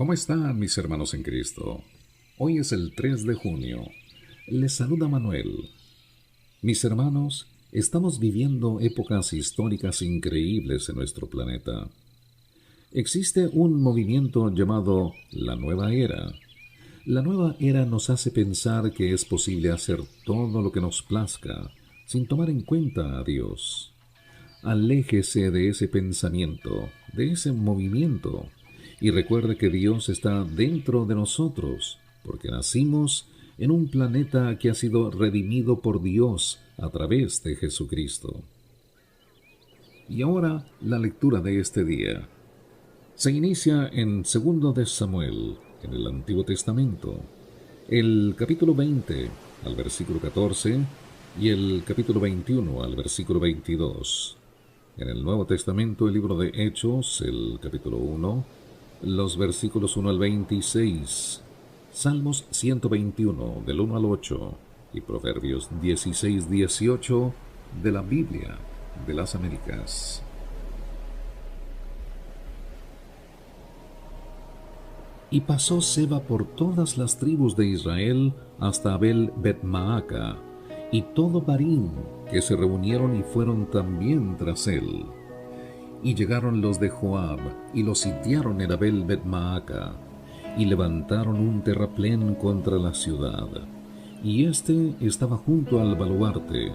¿Cómo están mis hermanos en Cristo? Hoy es el 3 de junio. Les saluda Manuel. Mis hermanos, estamos viviendo épocas históricas increíbles en nuestro planeta. Existe un movimiento llamado la Nueva Era. La Nueva Era nos hace pensar que es posible hacer todo lo que nos plazca, sin tomar en cuenta a Dios. Aléjese de ese pensamiento, de ese movimiento, y recuerde que Dios está dentro de nosotros, porque nacimos en un planeta que ha sido redimido por Dios a través de Jesucristo. Y ahora la lectura de este día. Se inicia en 2 de Samuel, en el Antiguo Testamento, el capítulo 20 al versículo 14 y el capítulo 21 al versículo 22. En el Nuevo Testamento, el libro de Hechos, el capítulo 1, los versículos 1 al 26, Salmos 121, del 1 al 8, y Proverbios 16-18 de la Biblia de las Américas. Y pasó Seba por todas las tribus de Israel hasta Abel Bet-Maaca, y todo Barim, que se reunieron y fueron también tras él. Y llegaron los de Joab, y los sitiaron en Abel Bet-Maaca, y levantaron un terraplén contra la ciudad. Y éste estaba junto al baluarte,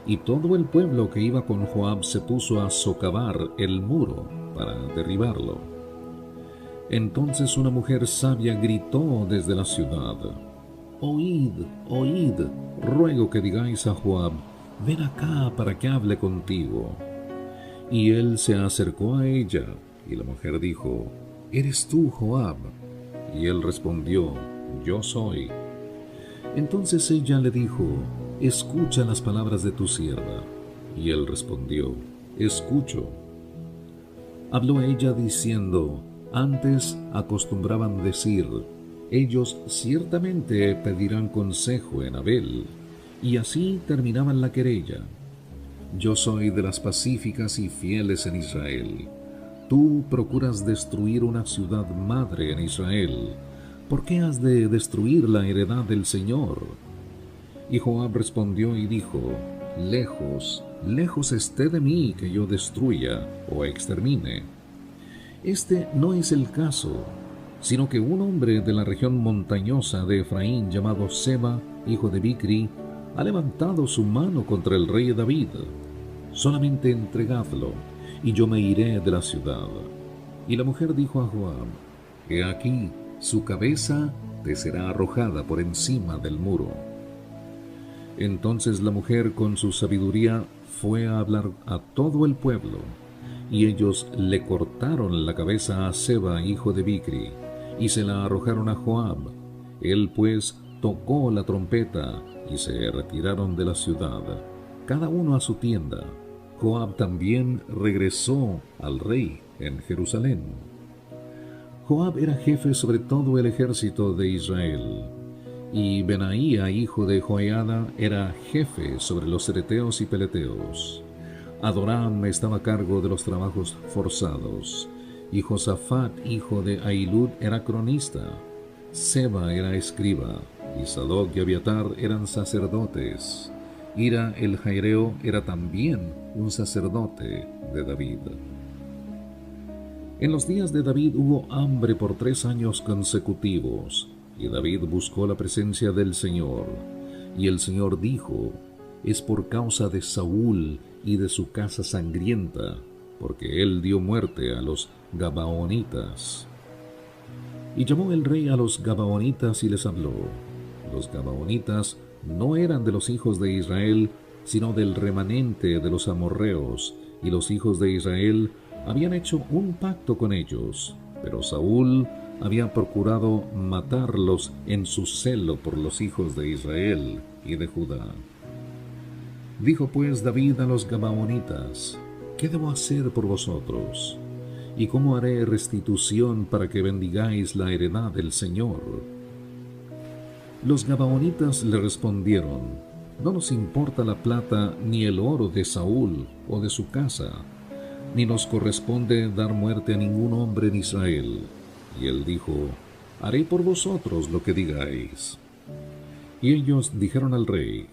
y todo el pueblo que iba con Joab se puso a socavar el muro para derribarlo. Entonces una mujer sabia gritó desde la ciudad: Oíd, oíd, ruego que digáis a Joab, ven acá para que hable contigo. Y él se acercó a ella, y la mujer dijo: ¿Eres tú, Joab? Y él respondió: Yo soy. Entonces ella le dijo: Escucha las palabras de tu sierva. Y él respondió: Escucho. Habló ella diciendo: Antes acostumbraban decir: ellos ciertamente pedirán consejo en Abel, y así terminaban la querella. Yo soy de las pacíficas y fieles en Israel. Tú procuras destruir una ciudad madre en Israel. ¿Por qué has de destruir la heredad del Señor? Y Joab respondió y dijo: Lejos, lejos esté de mí que yo destruya o extermine. Este no es el caso, sino que un hombre de la región montañosa de Efraín llamado Seba, hijo de Bicri, ha levantado su mano contra el rey David. Solamente entregadlo, y yo me iré de la ciudad. Y la mujer dijo a Joab: He aquí, su cabeza te será arrojada por encima del muro. Entonces la mujer con su sabiduría fue a hablar a todo el pueblo, y ellos le cortaron la cabeza a Seba, hijo de Bicri, y se la arrojaron a Joab. Él pues tocó la trompeta, y se retiraron de la ciudad, cada uno a su tienda. Joab también regresó al rey en Jerusalén. Joab era jefe sobre todo el ejército de Israel, y Benaía, hijo de Joiada, era jefe sobre los cereteos y peleteos. Adoram estaba a cargo de los trabajos forzados, y Josafat, hijo de Ahilud, era cronista. Seba era escriba, y Sadoc y Abiatar eran sacerdotes. Ira el Jaireo era también un sacerdote de David. En los días de David hubo hambre por 3 años consecutivos, y David buscó la presencia del Señor. Y el Señor dijo: Es por causa de Saúl y de su casa sangrienta, porque él dio muerte a los Gabaonitas. Y llamó el rey a los Gabaonitas y les habló. Los Gabaonitas no eran de los hijos de Israel, sino del remanente de los amorreos, y los hijos de Israel habían hecho un pacto con ellos, pero Saúl había procurado matarlos en su celo por los hijos de Israel y de Judá. Dijo pues David a los Gabaonitas: ¿Qué debo hacer por vosotros? ¿Y cómo haré restitución para que bendigáis la heredad del Señor? Los Gabaonitas le respondieron: No nos importa la plata ni el oro de Saúl o de su casa, ni nos corresponde dar muerte a ningún hombre en Israel. Y él dijo: Haré por vosotros lo que digáis. Y ellos dijeron al rey: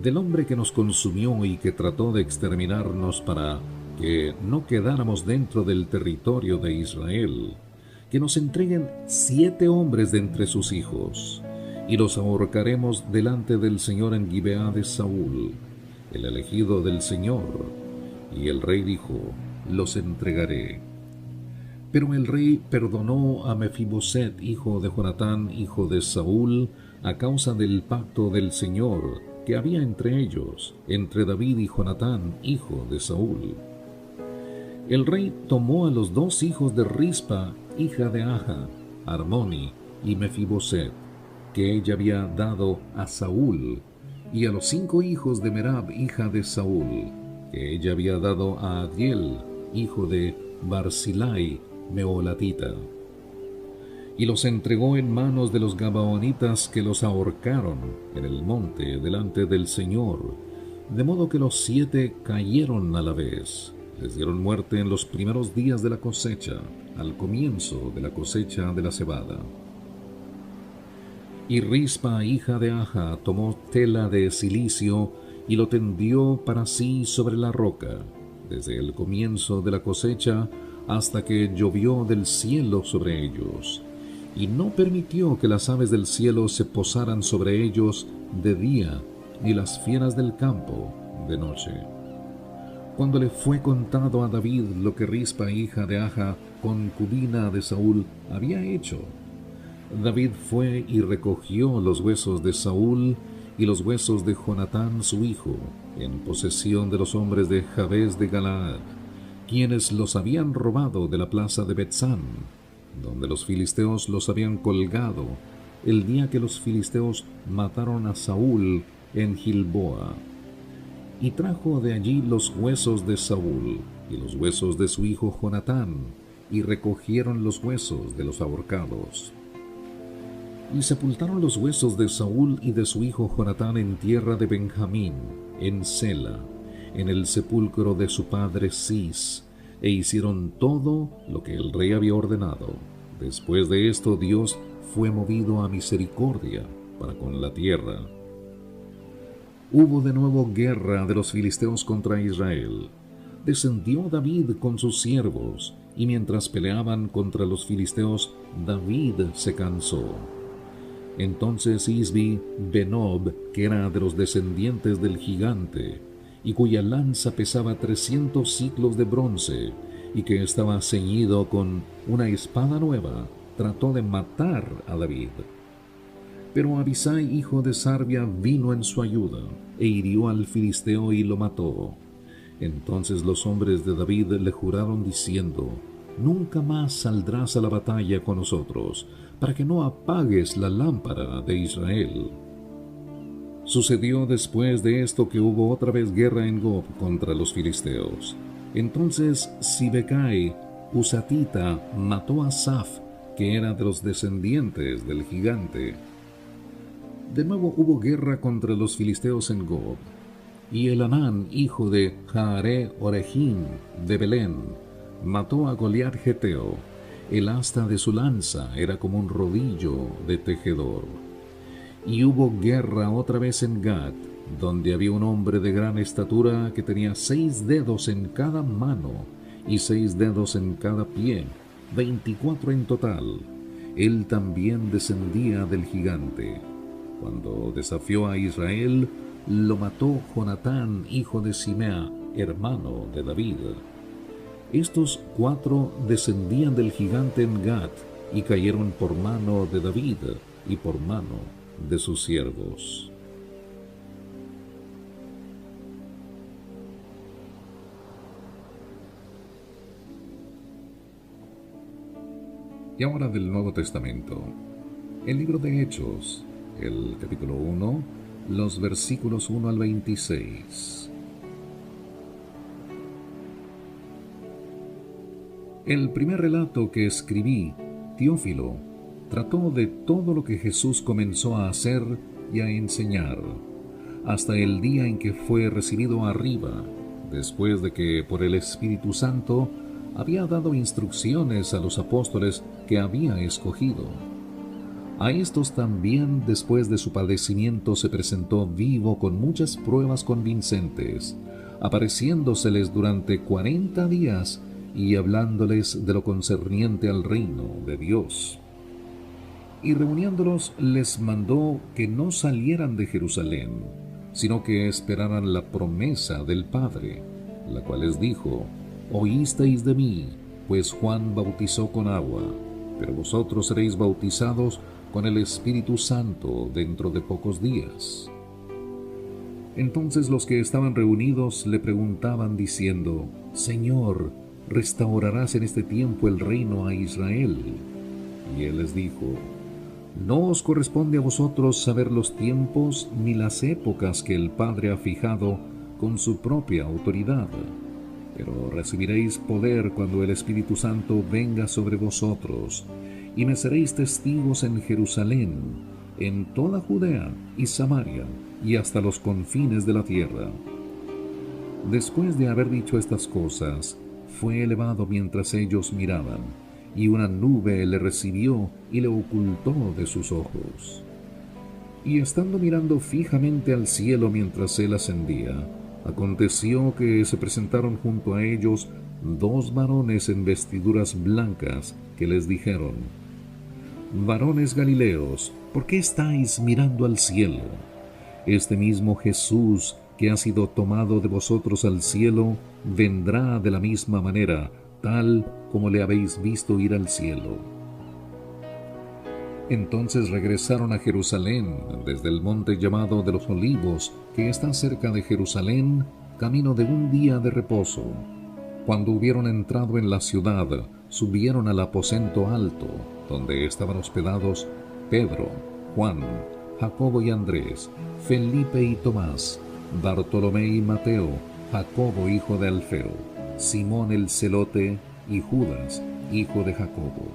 Del hombre que nos consumió y que trató de exterminarnos para que no quedáramos dentro del territorio de Israel, que nos entreguen 7 hombres de entre sus hijos, y los ahorcaremos delante del Señor en Gibeá de Saúl, el elegido del Señor. Y el rey dijo: Los entregaré. Pero el rey perdonó a Mefiboset, hijo de Jonatán, hijo de Saúl, a causa del pacto del Señor que había entre ellos, entre David y Jonatán, hijo de Saúl. El rey tomó a los 2 hijos de Rispa, hija de Aja, Armoni y Mefiboset, que ella había dado a Saúl, y a los 5 hijos de Merab, hija de Saúl, que ella había dado a Adiel, hijo de Barzilai, Meolatita. Y los entregó en manos de los gabaonitas, que los ahorcaron en el monte delante del Señor, de modo que los 7 cayeron a la vez. Les dieron muerte en los primeros días de la cosecha, al comienzo de la cosecha de la cebada. Y Rispa, hija de Aja, tomó tela de cilicio y lo tendió para sí sobre la roca, desde el comienzo de la cosecha hasta que llovió del cielo sobre ellos, y no permitió que las aves del cielo se posaran sobre ellos de día, ni las fieras del campo de noche. Cuando le fue contado a David lo que Rispa, hija de Aja, concubina de Saúl, había hecho, David fue y recogió los huesos de Saúl y los huesos de Jonatán su hijo, en posesión de los hombres de Jabes de Galaad, quienes los habían robado de la plaza de Betzán, donde los filisteos los habían colgado el día que los filisteos mataron a Saúl en Gilboa. Y trajo de allí los huesos de Saúl y los huesos de su hijo Jonatán, y recogieron los huesos de los ahorcados. Y sepultaron los huesos de Saúl y de su hijo Jonatán en tierra de Benjamín, en Sela, en el sepulcro de su padre Cis, e hicieron todo lo que el rey había ordenado. Después de esto, Dios fue movido a misericordia para con la tierra. Hubo de nuevo guerra de los filisteos contra Israel. Descendió David con sus siervos, y mientras peleaban contra los filisteos, David se cansó. Entonces Isbi Benob, que era de los descendientes del gigante, y cuya lanza pesaba 300 siclos de bronce, y que estaba ceñido con una espada nueva, trató de matar a David. Pero Abisai, hijo de Sarbia, vino en su ayuda, e hirió al filisteo y lo mató. Entonces los hombres de David le juraron diciendo: Nunca más saldrás a la batalla con nosotros, para que no apagues la lámpara de Israel. Sucedió después de esto que hubo otra vez guerra en Gob contra los filisteos. Entonces Sibecai, Husatita, mató a Saf, que era de los descendientes del gigante. De nuevo hubo guerra contra los filisteos en Gob. Y Elanán, hijo de Jaare Oregim de Belén, mató a Goliat Geteo. El asta de su lanza era como un rodillo de tejedor. Y hubo guerra otra vez en Gat, donde había un hombre de gran estatura que tenía 6 dedos en cada mano y 6 dedos en cada pie, 24 en total. Él también descendía del gigante. Cuando desafió a Israel, lo mató Jonatán, hijo de Simea, hermano de David. Estos 4 descendían del gigante en Gat y cayeron por mano de David y por mano de sus siervos. Y ahora del Nuevo Testamento, el libro de Hechos, el capítulo 1, los versículos 1 al 26. El primer relato que escribí, Teófilo, trató de todo lo que Jesús comenzó a hacer y a enseñar, hasta el día en que fue recibido arriba, después de que por el Espíritu Santo había dado instrucciones a los apóstoles que había escogido. A estos también, después de su padecimiento, se presentó vivo con muchas pruebas convincentes, apareciéndoseles durante 40 días y hablándoles de lo concerniente al reino de Dios. Y reuniéndolos les mandó que no salieran de Jerusalén, sino que esperaran la promesa del Padre, la cual les dijo: oísteis de mí, pues Juan bautizó con agua, pero vosotros seréis bautizados con el Espíritu Santo dentro de pocos días. Entonces los que estaban reunidos le preguntaban diciendo: Señor, ¿restaurarás en este tiempo el reino a Israel? Y él les dijo: no os corresponde a vosotros saber los tiempos ni las épocas que el Padre ha fijado con su propia autoridad, pero recibiréis poder cuando el Espíritu Santo venga sobre vosotros, y me seréis testigos en Jerusalén, en toda Judea y Samaria, y hasta los confines de la tierra. Después de haber dicho estas cosas, fue elevado mientras ellos miraban, y una nube le recibió y le ocultó de sus ojos. Y estando mirando fijamente al cielo mientras él ascendía, aconteció que se presentaron junto a ellos dos varones en vestiduras blancas, que les dijeron: varones Galileos, ¿por qué estáis mirando al cielo? Este mismo Jesús que ha sido tomado de vosotros al cielo, vendrá de la misma manera, tal como le habéis visto ir al cielo. Entonces regresaron a Jerusalén desde el monte llamado de los Olivos, que está cerca de Jerusalén, camino de un día de reposo. Cuando hubieron entrado en la ciudad, subieron al aposento alto, donde estaban hospedados Pedro, Juan, Jacobo y Andrés, Felipe y Tomás, Bartolomé y Mateo, Jacobo hijo de Alfeo, Simón el celote y Judas, hijo de Jacobo.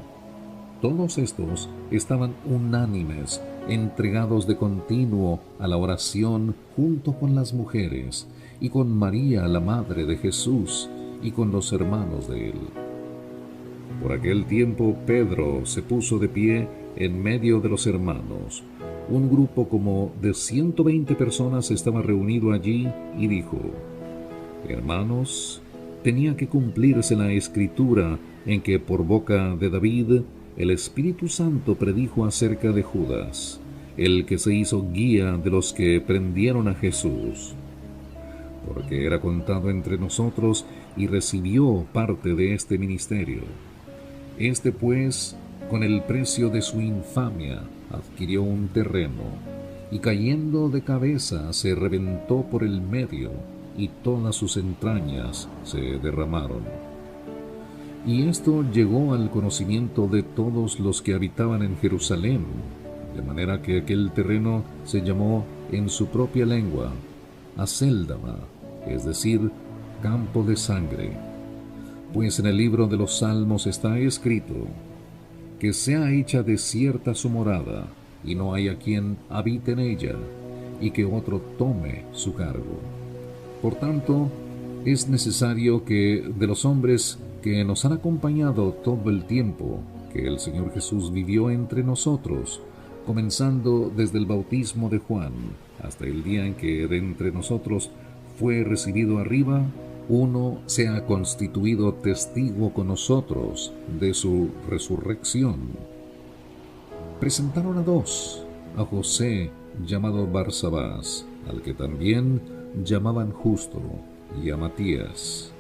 Todos estos estaban unánimes, entregados de continuo a la oración junto con las mujeres, y con María, la madre de Jesús, y con los hermanos de él. Por aquel tiempo Pedro se puso de pie en medio de los hermanos. Un grupo como de 120 personas estaba reunido allí y dijo: hermanos, tenía que cumplirse la escritura en que por boca de David el Espíritu Santo predijo acerca de Judas, el que se hizo guía de los que prendieron a Jesús, porque era contado entre nosotros y recibió parte de este ministerio. Este pues, con el precio de su infamia, adquirió un terreno, y cayendo de cabeza se reventó por el medio, y todas sus entrañas se derramaron. Y esto llegó al conocimiento de todos los que habitaban en Jerusalén, de manera que aquel terreno se llamó en su propia lengua Acéldama, es decir, campo de sangre. Pues en el libro de los Salmos está escrito: que sea hecha desierta su morada, y no haya quien habite en ella, y que otro tome su cargo. Por tanto, es necesario que de los hombres que nos han acompañado todo el tiempo que el Señor Jesús vivió entre nosotros, comenzando desde el bautismo de Juan hasta el día en que de entre nosotros fue recibido arriba, uno sea constituido testigo con nosotros de su resurrección. Presentaron a dos: a José, llamado Barsabás, al que también llamaban Justo, y a Matías.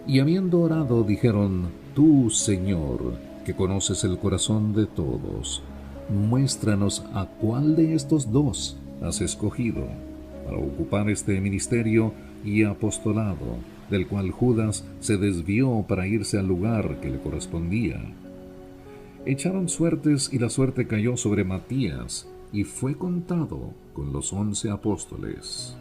Y habiendo orado, dijeron: tú, Señor, que conoces el corazón de todos, muéstranos a cuál de estos dos has escogido para ocupar este ministerio y apostolado, del cual Judas se desvió para irse al lugar que le correspondía. Echaron suertes y la suerte cayó sobre Matías, y fue contado con los 11 apóstoles.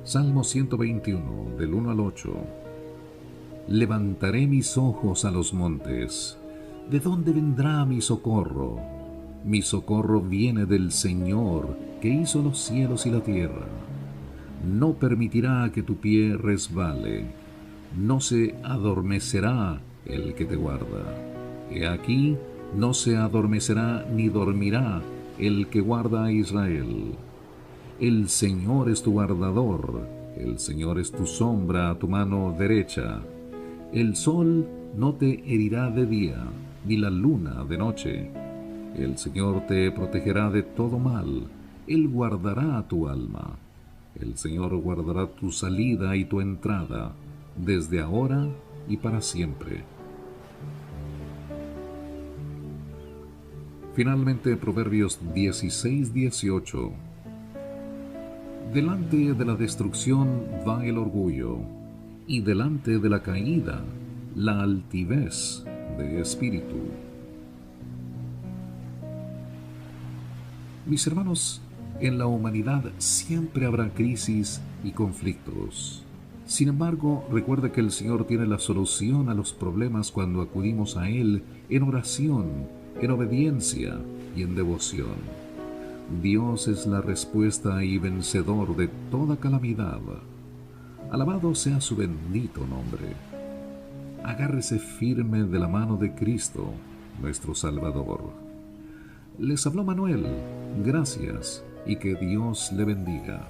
Salmo 121, del 1 al 8. Levantaré mis ojos a los montes. ¿De dónde vendrá mi socorro? Mi socorro viene del Señor, que hizo los cielos y la tierra. no permitirá que tu pie resbale, no se adormecerá el que te guarda. He aquí, no se adormecerá ni dormirá el que guarda a Israel. El Señor es tu guardador, el Señor es tu sombra a tu mano derecha. El sol no te herirá de día, ni la luna de noche. El Señor te protegerá de todo mal, Él guardará tu alma. El Señor guardará tu salida y tu entrada, desde ahora y para siempre. Finalmente, Proverbios 16:18. Delante de la destrucción va el orgullo, y delante de la caída, la altivez de espíritu. Mis hermanos, en la humanidad siempre habrá crisis y conflictos. Sin embargo, recuerda que el Señor tiene la solución a los problemas cuando acudimos a Él en oración, en obediencia y en devoción. Dios es la respuesta y vencedor de toda calamidad. Alabado sea su bendito nombre. Agárrese firme de la mano de Cristo, nuestro Salvador. Les habló Manuel. Gracias y que Dios le bendiga.